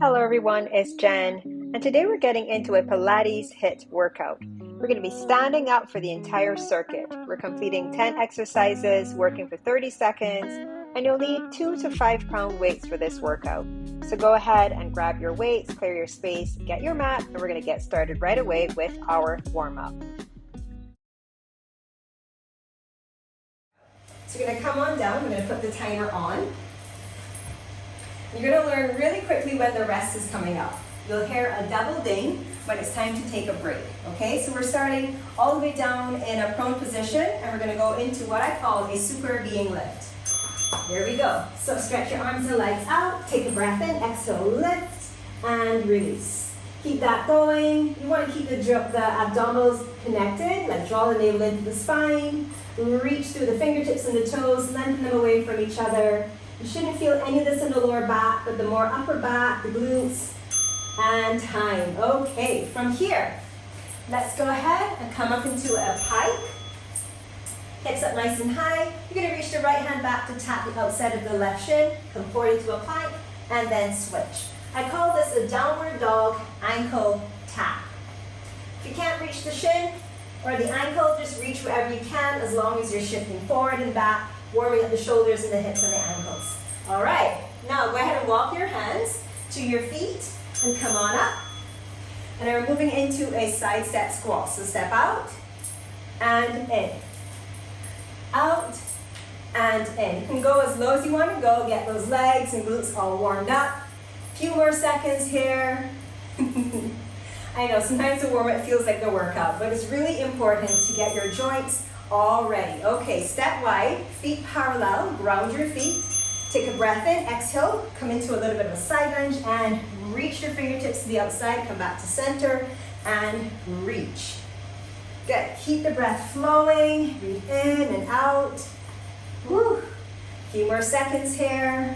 Hello everyone, it's Jen, and today we're getting into a Pilates HIIT workout. We're going to be standing up for the entire circuit. We're completing 10 exercises, working for 30 seconds, and you'll need 2 to 5 pound weights for this workout. So go ahead and grab your weights, clear your space, get your mat, and we're going to get started right away with our warm-up. So you're going to come on down, I'm going to put the timer on. You're going to learn really quickly when the rest is coming up. You'll hear a double ding when it's time to take a break. Okay, so we're starting all the way down in a prone position, and we're going to go into what I call a super being lift. Here we go. So stretch your arms and legs out, take a breath in, exhale, lift, and release. Keep that going. You want to keep the abdominals connected, like draw the navel into the spine, reach through the fingertips and the toes, lengthen them away from each other. You shouldn't feel any of this in the lower back, but the more upper back, the glutes, and time. Okay, from here, let's go ahead and come up into a pike. Hips up nice and high. You're going to reach the right hand back to tap the outside of the left shin, come forward into a pike, and then switch. I call this a downward dog ankle tap. If you can't reach the shin or the ankle, just reach wherever you can as long as you're shifting forward and back, warming up the shoulders and the hips and the ankles. All right, now go ahead and walk your hands to your feet and come on up. And we're moving into a side step squat. So step out and in. Out and in. You can go as low as you want to go. Get those legs and glutes all warmed up. A few more seconds here. I know sometimes the warm-up feels like the workout, but it's really important to get your joints all ready. Okay, step wide, feet parallel, ground your feet. Take a breath in, exhale, come into a little bit of a side lunge and reach your fingertips to the outside, come back to center and reach. Good, keep the breath flowing, breathe in and out. Woo. A few more seconds here.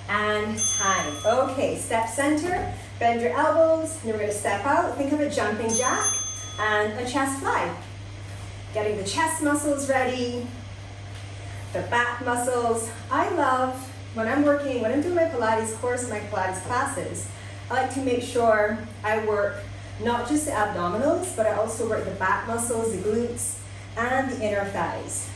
And time. Okay, step center, bend your elbows, and then we're going to step out. Think of a jumping jack and a chest fly. Getting the chest muscles ready, the back muscles. I love, when I'm doing my Pilates course, my Pilates classes, I like to make sure I work not just the abdominals, but I also work the back muscles, the glutes, and the inner thighs.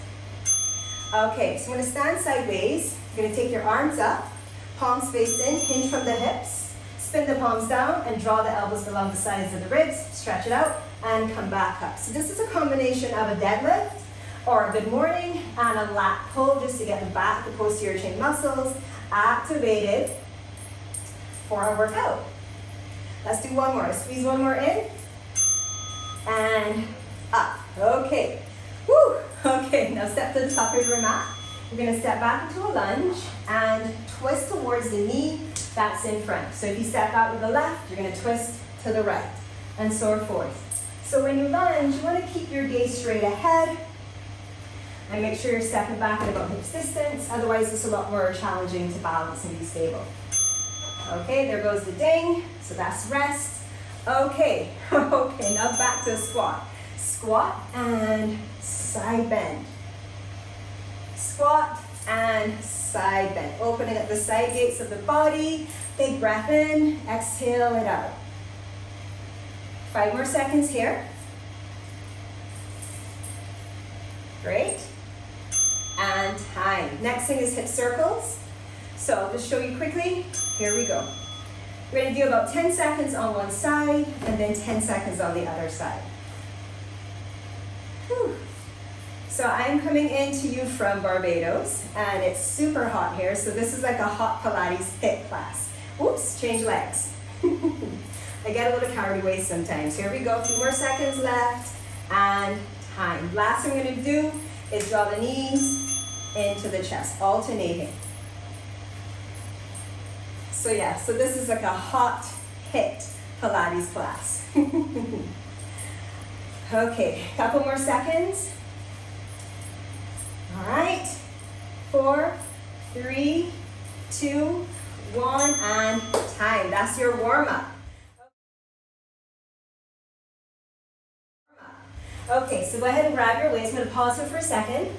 Okay, so I'm going to stand sideways. You're going to take your arms up, palms face in, hinge from the hips, spin the palms down, and draw the elbows along the sides of the ribs, stretch it out, and come back up. So this is a combination of a deadlift, or a good morning, and a lat pull, just to get the back, the posterior chain muscles activated for our workout. Let's do one more. Squeeze one more in, and up. Okay. Woo. Okay, now step to the top of your mat. You're going to step back into a lunge and twist towards the knee that's in front. So if you step out with the left, you're going to twist to the right, and so forth. So when you lunge, you want to keep your gaze straight ahead, and make sure you're stepping back at about hips distance. Otherwise, it's a lot more challenging to balance and be stable. Okay, there goes the ding. So that's rest. Okay, okay, now back to a squat. Squat and side bend. Squat and side bend. Opening up the side gates of the body. Big breath in, exhale it out. 5 more seconds here. Great. And time. Next thing is hip circles. So I'll just show you quickly. Here we go. We're going to do about 10 seconds on one side and then 10 seconds on the other side. Whew. So I'm coming into you from Barbados, and it's super hot here. So this is like a hot Pilates HIIT class. Oops, change legs. I get a little carried away sometimes. Here we go, a few more seconds left, and time. Last thing I'm going to do is draw the knees into the chest, alternating. So yeah, so this is like a hot HIIT Pilates class. Okay, a couple more seconds. All right, 4, 3, 2, 1, and time. That's your warm-up. Okay, so go ahead and grab your weights. I'm going to pause here for a second.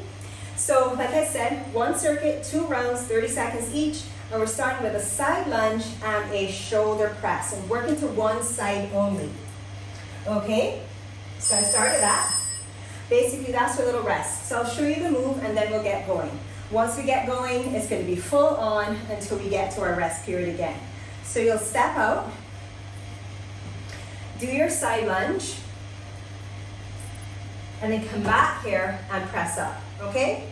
So like I said, one circuit, 2 rounds, 30 seconds each. And we're starting with a side lunge and a shoulder press, and working to one side only. Okay, so I started that. Basically, that's your little rest. So I'll show you the move and then we'll get going. Once we get going, it's going to be full on until we get to our rest period again. So you'll step out, do your side lunge, and then come back here and press up, okay?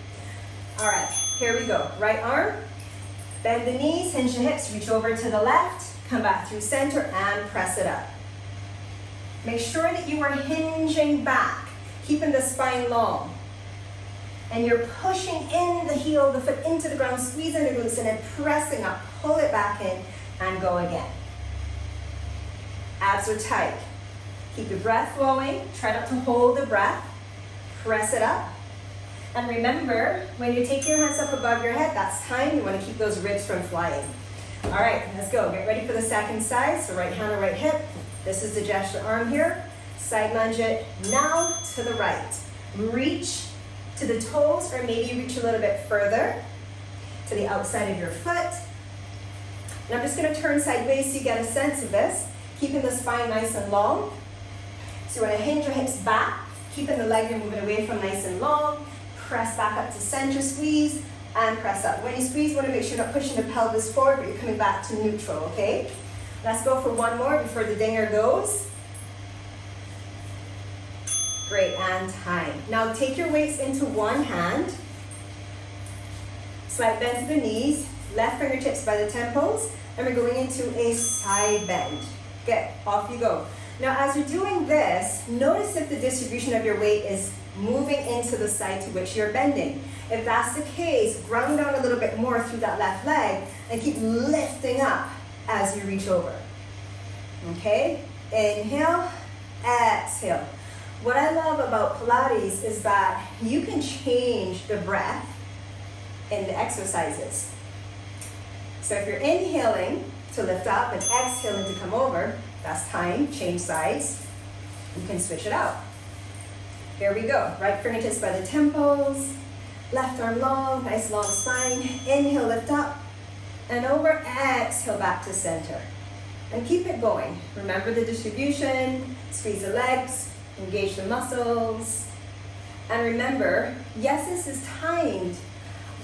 All right, here we go. Right arm, bend the knees, hinge the hips, reach over to the left, come back through center and press it up. Make sure that you are hinging back, keeping the spine long. And you're pushing in the heel, the foot into the ground, squeezing the glutes, and then pressing up. Pull it back in and go again. Abs are tight. Keep your breath flowing. Try not to hold the breath. Press it up. And remember, when you take your hands up above your head, that's time. You want to keep those ribs from flying. All right, let's go. Get ready for the second side. So right hand or right hip. This is the gesture arm here. Side lunge it now to the right. Reach to the toes, or maybe reach a little bit further to the outside of your foot. And I'm just going to turn sideways so you get a sense of this, keeping the spine nice and long. So you want to hinge your hips back, keeping the leg you're moving away from nice and long. Press back up to center, squeeze, and press up. When you squeeze, you want to make sure you're not pushing the pelvis forward, but you're coming back to neutral, okay? Let's go for one more before the dinger goes. Great, and time. Now take your weights into one hand. Slight bend to the knees, left fingertips by the temples, and we're going into a side bend. Good, off you go. Now as you're doing this, notice if the distribution of your weight is moving into the side to which you're bending. If that's the case, ground down a little bit more through that left leg and keep lifting up as you reach over. Okay, inhale, exhale. What I love about Pilates is that you can change the breath in the exercises. So if you're inhaling to lift up and exhaling to come over, that's time, change sides. You can switch it out. Here we go. Right fingertips by the temples, left arm long, nice long spine. Inhale, lift up, and over, exhale back to center. And keep it going. Remember the distribution, squeeze the legs, engage the muscles. And remember, yes, this is timed,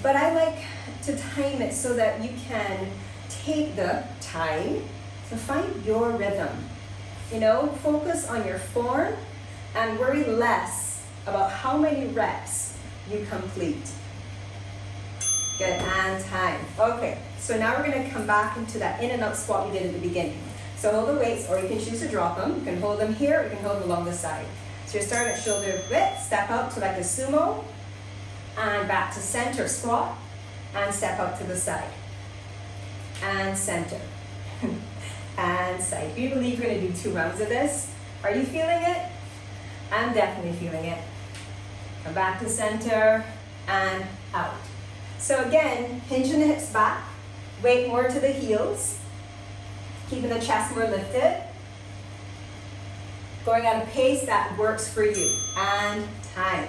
but I like to time it so that you can take the time to find your rhythm. You know, focus on your form and worry less about how many reps you complete. Good, and time. Okay, so now we're gonna come back into that in and out squat we did at the beginning. So hold the weights, or you can choose to drop them. You can hold them here, or you can hold them along the side. So you're starting at shoulder width, step out to like a sumo, and back to center squat, and step out to the side. And center. And side. Do you believe you're gonna do 2 rounds of this? Are you feeling it? I'm definitely feeling it. Come back to center, and out. So again, hinging the hips back, weight more to the heels, keeping the chest more lifted, going at a pace that works for you, and time.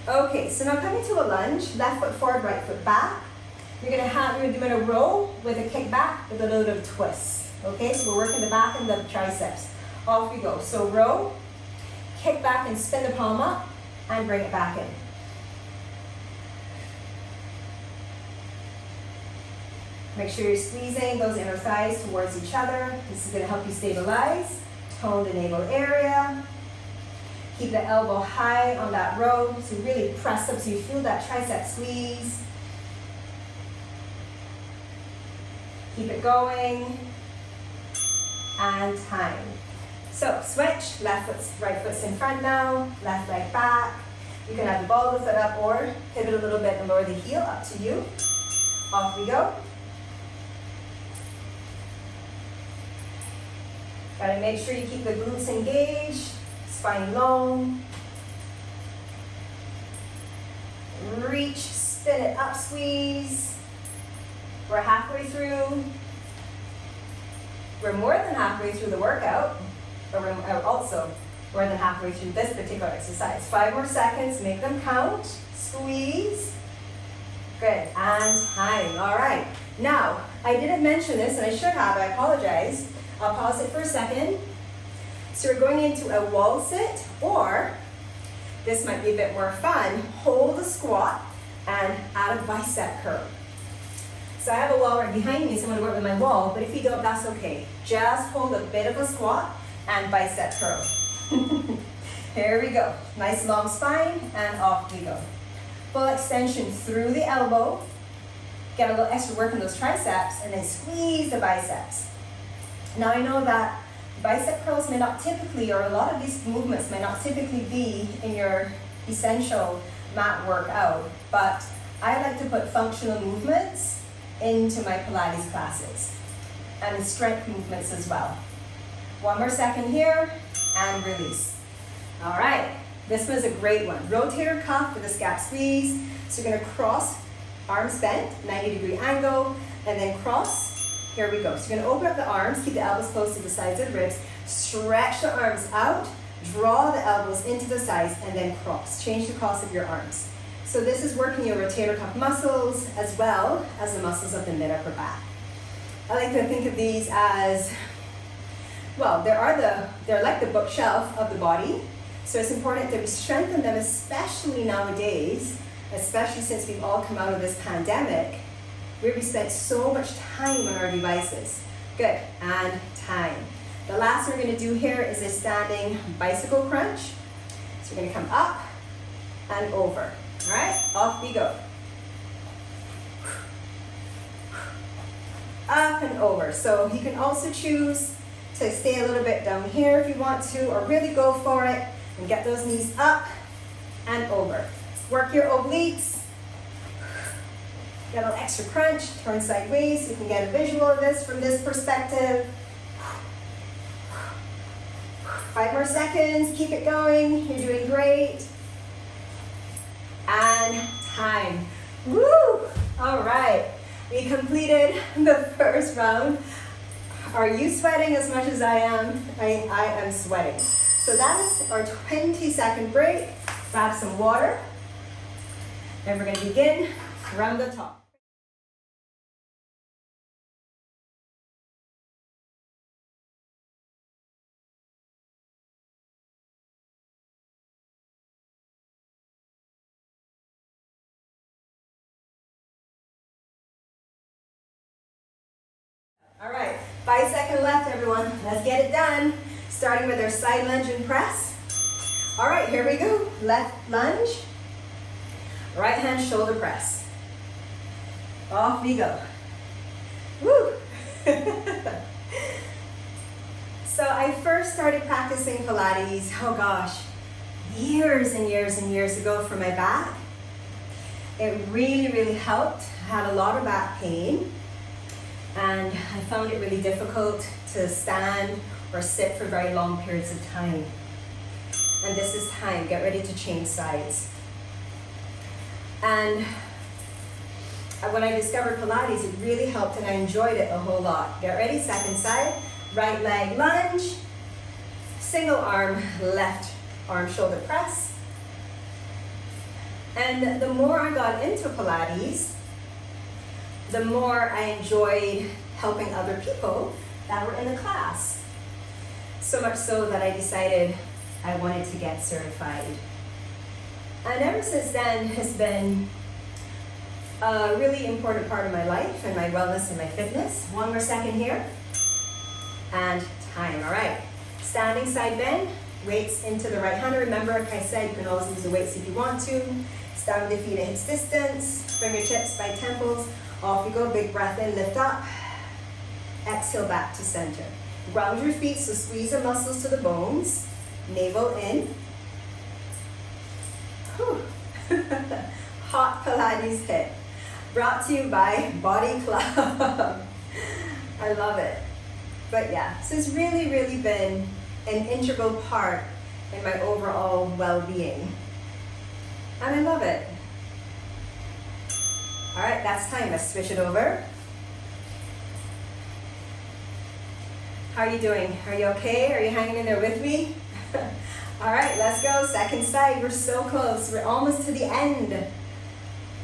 Okay, so now coming to a lunge, left foot forward, right foot back. You're doing a row with a kick back with a little bit of twist. Okay, so we're working the back and the triceps. Off we go. So row, kick back and spin the palm up, and bring it back in. Make sure you're squeezing those inner thighs towards each other. This is going to help you stabilize. Tone the navel area. Keep the elbow high on that row. So really press up so you feel that tricep squeeze. Keep it going. And time. So switch. Left foot, right foot's in front now. Left leg back. You can either ball the foot up or pivot a little bit and lower the heel. Up to you. Off we go. Gotta make sure you keep the glutes engaged, spine long. Reach, spin it up, squeeze. We're halfway through. We're more than halfway through the workout, but we're also more than halfway through this particular exercise. 5 more seconds, make them count. Squeeze. Good, and time. All right. Now, I didn't mention this, and I should have, I apologize. I'll pause it for a second. So we're going into a wall sit, or this might be a bit more fun, hold a squat and add a bicep curl. So I have a wall right behind me, so I'm going to work with my wall, but if you don't, that's okay. Just hold a bit of a squat and bicep curl. Here we go. Nice long spine, and off we go. Full extension through the elbow. Get a little extra work in those triceps, and then squeeze the biceps. Now I know that bicep curls may not typically, or a lot of these movements may not typically be in your essential mat workout, but I like to put functional movements into my Pilates classes, and strength movements as well. One more second here, and release. All right, this was a great one. Rotator cuff with a scap squeeze. So you're gonna cross, arms bent, 90-degree angle, and then cross. Here we go. So you're gonna open up the arms, keep the elbows close to the sides of the ribs, stretch the arms out, draw the elbows into the sides, and then cross. Change the cross of your arms. So this is working your rotator cuff muscles as well as the muscles of the mid upper back. I like to think of these as, well, they're like the bookshelf of the body. So it's important that we strengthen them, especially nowadays, especially since we've all come out of this pandemic, where we spent so much time on our devices. Good, and time. The last one we're gonna do here is a standing bicycle crunch. So we're gonna come up and over. All right, off we go. Up and over. So you can also choose to stay a little bit down here if you want to, or really go for it and get those knees up and over. Work your obliques. Get a little extra crunch, turn sideways so you can get a visual of this from this perspective. 5 more seconds, keep it going, you're doing great. And time. Woo! All right, we completed the first round. Are you sweating as much as I am? I am sweating. So that is our 20-second break. Grab some water. And we're gonna begin around the top. All right, 5 seconds left, everyone. Let's get it done. Starting with our side lunge and press. All right, here we go. Left lunge, right hand shoulder press. Off we go. Woo! So I first started practicing Pilates, oh gosh, years and years and years ago for my back. It really, really helped. I had a lot of back pain, and I found it really difficult to stand or sit for very long periods of time. And this is time, get ready to change sides. And when I discovered Pilates, it really helped and I enjoyed it a whole lot. Get ready, second side, right leg lunge, single arm, left arm shoulder press. And the more I got into Pilates, the more I enjoyed helping other people that were in the class. So much so that I decided I wanted to get certified. And ever since then has been a really important part of my life and my wellness and my fitness. One more second here. And time, all right. Standing side bend, weights into the right hand. Remember, like I said, you can always use the weights if you want to. Stand with the feet at hips distance, fingertips by temples. Off you go, big breath in, lift up. Exhale back to center. Ground your feet, so squeeze the muscles to the bones. Navel in. Hot Pilates HIIT. Brought to you by Body Club. I love it. But yeah, so it's really, really been an integral part in my overall well-being. And I love it. All right, that's time. Let's switch it over. How are you doing? Are you okay? Are you hanging in there with me? All right, let's go. Second side. We're so close. We're almost to the end.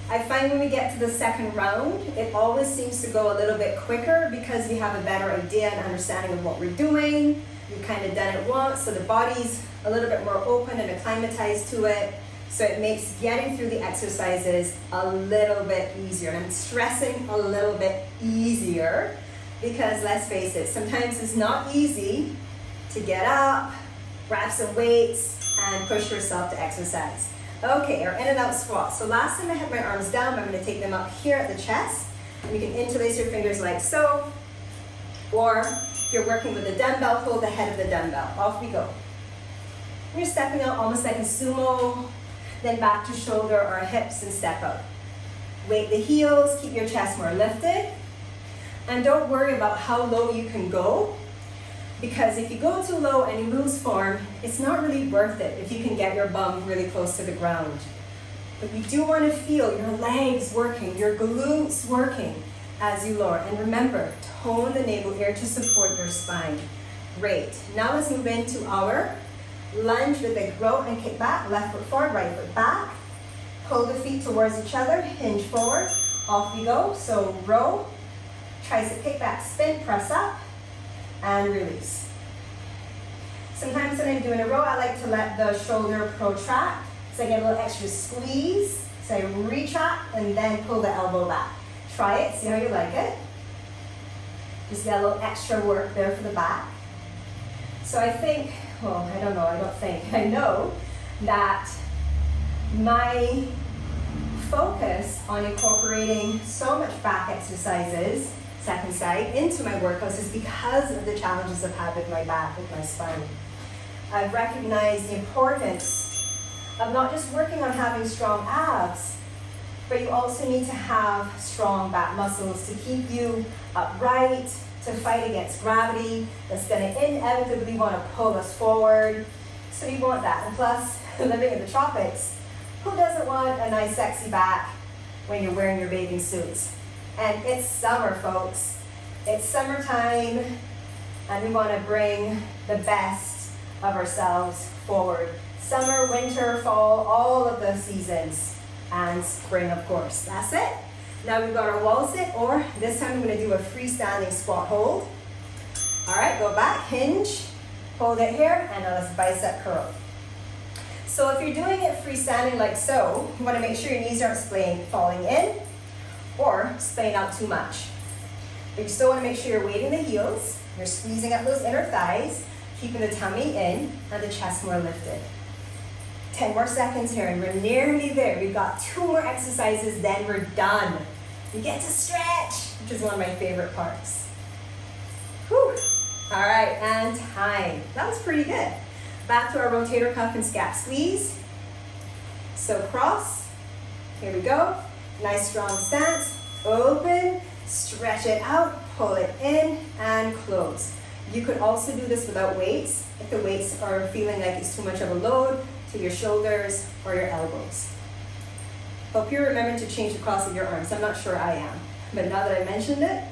I find when we get to the second round, it always seems to go a little bit quicker because we have a better idea and understanding of what we're doing. We've kind of done it once, so the body's a little bit more open and acclimatized to it. So it makes getting through the exercises a little bit easier. And I'm stressing a little bit easier because let's face it, sometimes it's not easy to get up, grab some weights, and push yourself to exercise. Okay, our in and out squat. So last time I had my arms down, I'm going to take them up here at the chest. And you can interlace your fingers like so. Or if you're working with a dumbbell, hold the head of the dumbbell. Off we go. And you're stepping out almost like a sumo. Then back to shoulder or hips and step out. Weight the heels, keep your chest more lifted. And don't worry about how low you can go. Because if you go too low and you lose form, it's not really worth it if you can get your bum really close to the ground. But you do want to feel your legs working, your glutes working as you lower. And remember, tone the navel here to support your spine. Great. Now let's move into our lunge with a row and kick back. Left foot forward, right foot back. Pull the feet towards each other, hinge forward. Off we go. So row, tricep kick back, spin, press up. And release. Sometimes when I'm doing a row, I like to let the shoulder protract, so I get a little extra squeeze. So I retract and then pull the elbow back. Try it, see how you like it. Just get a little extra work there for the back. So I think, well, I don't know, I don't think, I know that my focus on incorporating so much back exercises, second side, into my workouts is because of the challenges I've had with my back, with my spine. I've recognized the importance of not just working on having strong abs, but you also need to have strong back muscles to keep you upright, to fight against gravity that's going to inevitably want to pull us forward. So you want that. And plus, living in the tropics, who doesn't want a nice sexy back when you're wearing your bathing suits? And it's summer, folks. It's summertime, and we want to bring the best of ourselves forward. Summer, winter, fall, all of the seasons, and spring, of course. That's it. Now we've got our wall sit, or this time I'm going to do a freestanding squat hold. All right, go back, hinge, hold it here, and now let's bicep curl. So if you're doing it freestanding like so, you want to make sure your knees aren't falling in or splaying out too much. But you still want to make sure you're weighting the heels, you're squeezing up those inner thighs, keeping the tummy in and the chest more lifted. 10 more seconds here and we're nearly there. We've got 2 more exercises, then we're done. You get to stretch, which is one of my favorite parts. Whew. All right, and time. That was pretty good. Back to our rotator cuff and scap squeeze. So cross, here we go. Nice strong stance, open, stretch it out, pull it in, and close. You could also do this without weights, if the weights are feeling like it's too much of a load to your shoulders or your elbows. Hope you remember to change the cross of your arms. I'm not sure I am, but now that I mentioned it,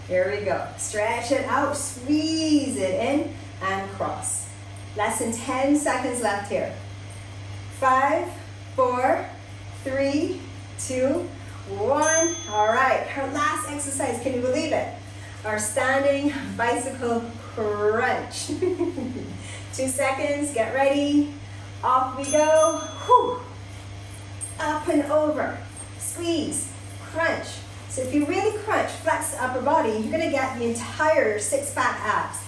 here we go. Stretch it out, squeeze it in, and cross. Less than 10 seconds left here. 5, 4, 3, 2, 1. All right, our last exercise, can you believe it? Our standing bicycle crunch. 2 seconds, get ready. Off we go. Whew. Up and over. Squeeze, crunch. So if you really crunch, flex the upper body, you're gonna get the entire 6-pack abs.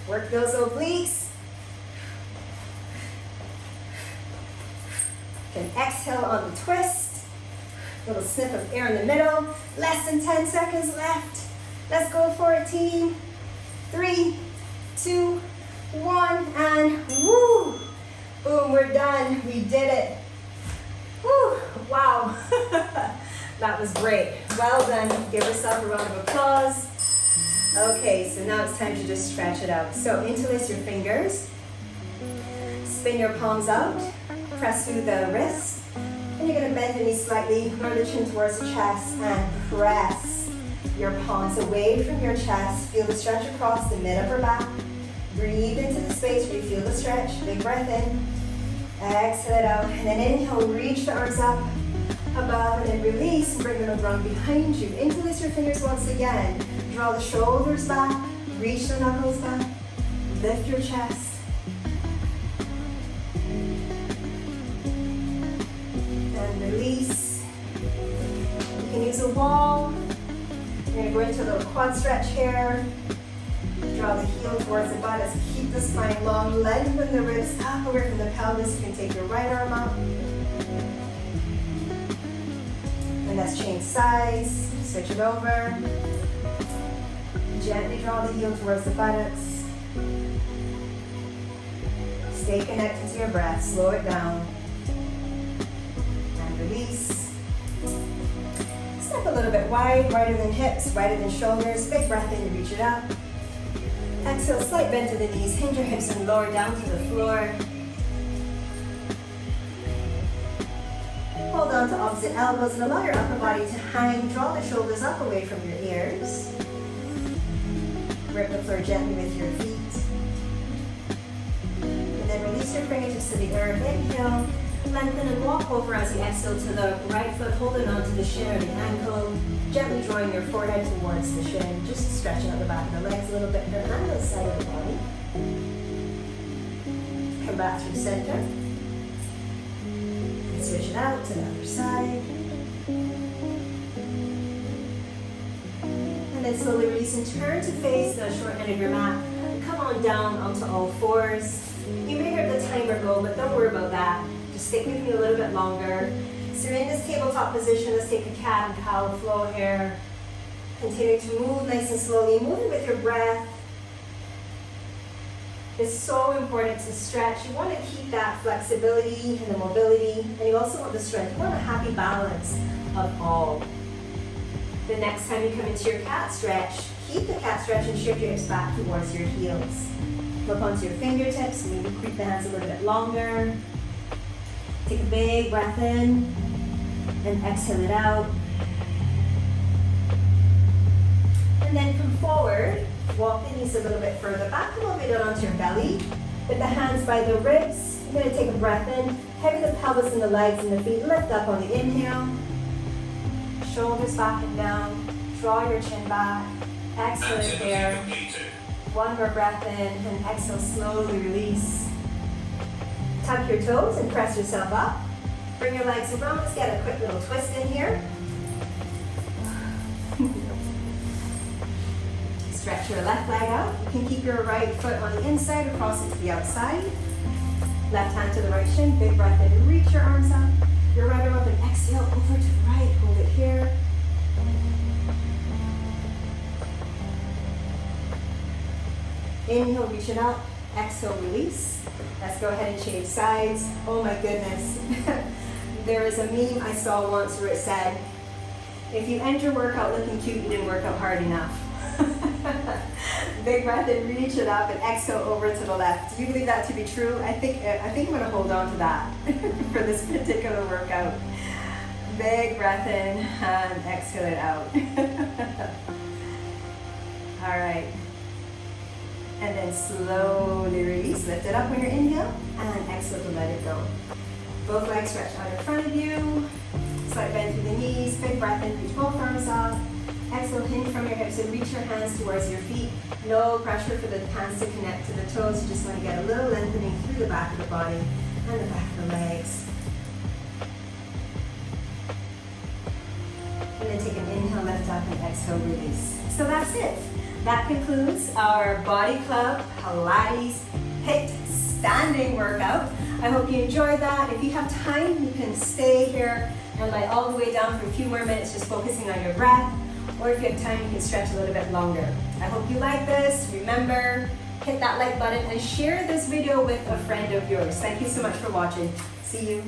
Work those obliques. You can exhale on the twist. Little snip of air in the middle. Less than 10 seconds left. Let's go for it, team. 3, 2, 1, and woo! Boom, we're done. We did it. Woo! Wow. That was great. Well done. Give yourself a round of applause. Okay, so now it's time to just stretch it out. So interlace your fingers. Spin your palms out. Press through the wrists. And you're going to bend the knees slightly, lower the chin towards the chest, and press your palms away from your chest. Feel the stretch across the mid upper back. Breathe into the space where you feel the stretch. Big breath in. Exhale it out, and then inhale, reach the arms up above, and then release and bring them around behind you. Interlace your fingers once again. Draw the shoulders back, reach the knuckles back, lift your chest. And release. You can use a wall. You're going to go into a little quad stretch here. Draw the heel towards the buttocks. Keep the spine long. Lengthen the ribs up away from the pelvis. You can take your right arm up. And let's change sides. Switch it over. Gently draw the heel towards the buttocks. Stay connected to your breath. Slow it down. And release. Step a little bit wide, wider than hips, wider than shoulders. Big breath in to reach it up. Exhale, slight bend to the knees. Hinge your hips and lower down to the floor. Hold on to opposite elbows and allow your upper body to hang. Draw the shoulders up away from your ears. Grip the floor gently with your feet. And then release your fingertips to the earth. Inhale, lengthen and walk over as you exhale to the right foot, holding on to the shin or the ankle. Gently drawing your forehead towards the shin. Just stretching out the back of the legs a little bit here and the side of the body. Come back through center. And switch it out to the other side. And then slowly release and turn to face the short end of your mat. Come on down onto all fours. You may hear the timer go, but don't worry about that. Just stick with me a little bit longer. So in this tabletop position, let's take a cat and cow flow here. Continue to move nice and slowly, moving with your breath. It's so important to stretch. You want to keep that flexibility and the mobility, and you also want the strength. You want a happy balance of all. The next time you come into your cat stretch, keep the cat stretch and shift your hips back towards your heels. Look onto your fingertips, maybe creep the hands a little bit longer. Take a big breath in and exhale it out. And then come forward, walk the knees a little bit further back, a little bit down onto your belly. With the hands by the ribs, you're going to take a breath in. Heavy the pelvis and the legs and the feet. Lift up on the inhale. Shoulders back and down. Draw your chin back. Exhale it there. One more breath in and exhale, slowly release. Tuck your toes and press yourself up. Bring your legs around. Let's get a quick little twist in here. Stretch your left leg out. You can keep your right foot on the inside or cross it to the outside. Left hand to the right shin. Big breath in. Reach your arms up. Your right arm up and exhale over to the right. Hold it here. Inhale, reach it out. Exhale, release. Let's go ahead and change sides. Oh my goodness. There is a meme I saw once where it said, if you end your workout looking cute, you didn't work out hard enough. Big breath in, reach it up, and exhale over to the left. Do you believe that to be true? I think I'm going to hold on to that for this particular workout. Big breath in and exhale it out. All right. And then slowly release. Lift it up when you inhale and exhale to let it go. Both legs stretch out in front of you. Slight bend through the knees. Big breath in, reach both arms up. Exhale, hinge from your hips and reach your hands towards your feet. No pressure for the hands to connect to the toes. You just want to get a little lengthening through the back of the body and the back of the legs. And then take an inhale, lift up, and exhale, release. So that's it. That concludes our Body Club Pilates HIIT standing workout. I hope you enjoyed that. If you have time, you can stay here and lie all the way down for a few more minutes, just focusing on your breath. Or if you have time, you can stretch a little bit longer. I hope you like this. Remember, hit that like button and share this video with a friend of yours. Thank you so much for watching. See you.